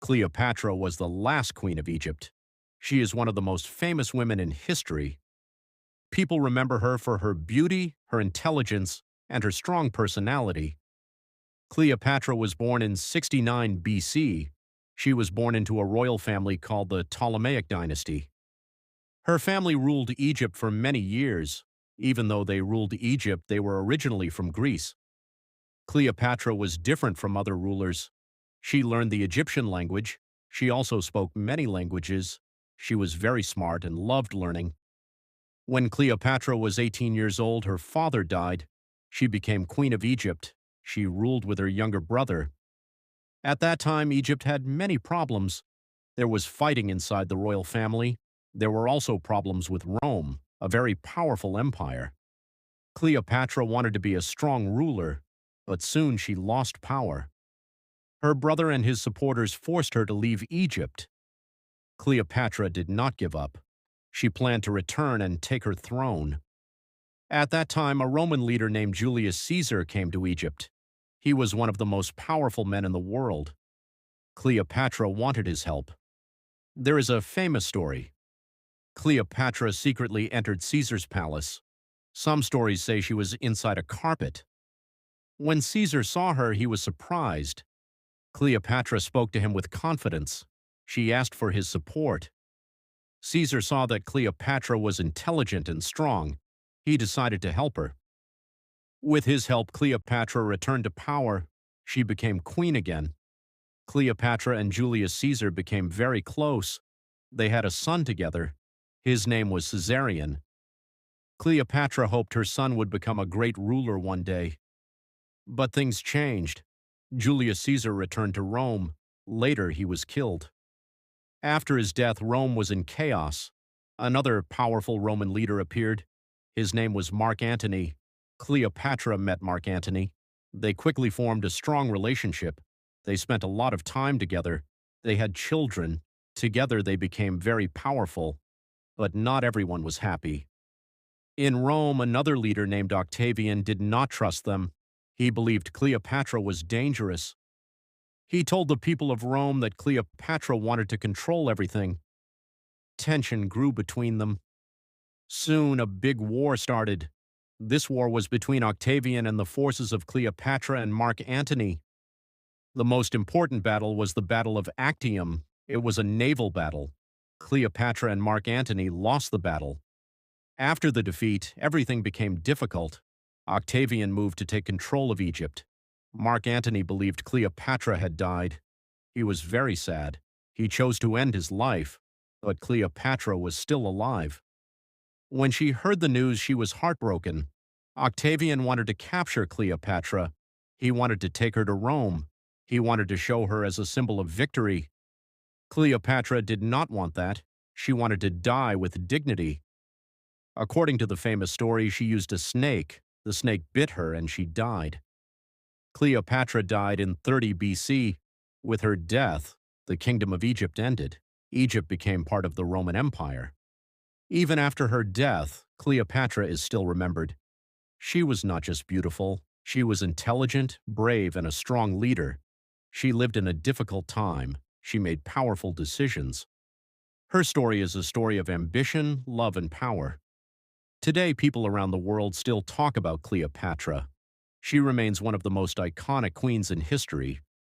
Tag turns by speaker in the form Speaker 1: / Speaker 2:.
Speaker 1: Cleopatra was the last queen of Egypt. She is one of the most famous women in history. People remember her for her beauty, her intelligence, and her strong personality. Cleopatra was born in 69 BC. She was born into a royal family called the Ptolemaic dynasty. Her family ruled Egypt for many years. Even though they ruled Egypt, they were originally from Greece. Cleopatra was different from other rulers. She learned the Egyptian language. She also spoke many languages. She was very smart and loved learning. When Cleopatra was 18 years old, her father died. She became Queen of Egypt. She ruled with her younger brother. At that time, Egypt had many problems. There was fighting inside the royal family. There were also problems with Rome, a very powerful empire. Cleopatra wanted to be a strong ruler, but soon she lost power. Her brother and his supporters forced her to leave Egypt. Cleopatra did not give up. She planned to return and take her throne. At that time, a Roman leader named Julius Caesar came to Egypt. He was one of the most powerful men in the world. Cleopatra wanted his help. There is a famous story. Cleopatra secretly entered Caesar's palace. Some stories say she was inside a carpet. When Caesar saw her, he was surprised. Cleopatra spoke to him with confidence. She asked for his support. Caesar saw that Cleopatra was intelligent and strong. He decided to help her. With his help, Cleopatra returned to power. She became queen again. Cleopatra and Julius Caesar became very close. They had a son together. His name was Caesarion. Cleopatra hoped her son would become a great ruler one day. But things changed. Julius Caesar returned to Rome. Later, he was killed. After his death, Rome was in chaos. Another powerful Roman leader appeared. His name was Mark Antony. Cleopatra met Mark Antony. They quickly formed a strong relationship. They spent a lot of time together. They had children. Together they became very powerful. But not everyone was happy. In Rome, another leader named Octavian did not trust them. He believed Cleopatra was dangerous. He told the people of Rome that Cleopatra wanted to control everything. Tension grew between them. Soon a big war started. This war was between Octavian and the forces of Cleopatra and Mark Antony. The most important battle was the Battle of Actium. It was a naval battle. Cleopatra and Mark Antony lost the battle. After the defeat, everything became difficult. Octavian moved to take control of Egypt. Mark Antony believed Cleopatra had died. He was very sad. He chose to end his life, but Cleopatra was still alive. When she heard the news, she was heartbroken. Octavian wanted to capture Cleopatra. He wanted to take her to Rome. He wanted to show her as a symbol of victory. Cleopatra did not want that. She wanted to die with dignity. According to the famous story, she used a snake. The snake bit her and she died. Cleopatra died in 30 BC. With her death, the kingdom of Egypt ended. Egypt became part of the Roman Empire. Even after her death, Cleopatra is still remembered. She was not just beautiful. She was intelligent, brave, and a strong leader. She lived in a difficult time. She made powerful decisions. Her story is a story of ambition, love, and power. Today, people around the world still talk about Cleopatra. She remains one of the most iconic queens in history.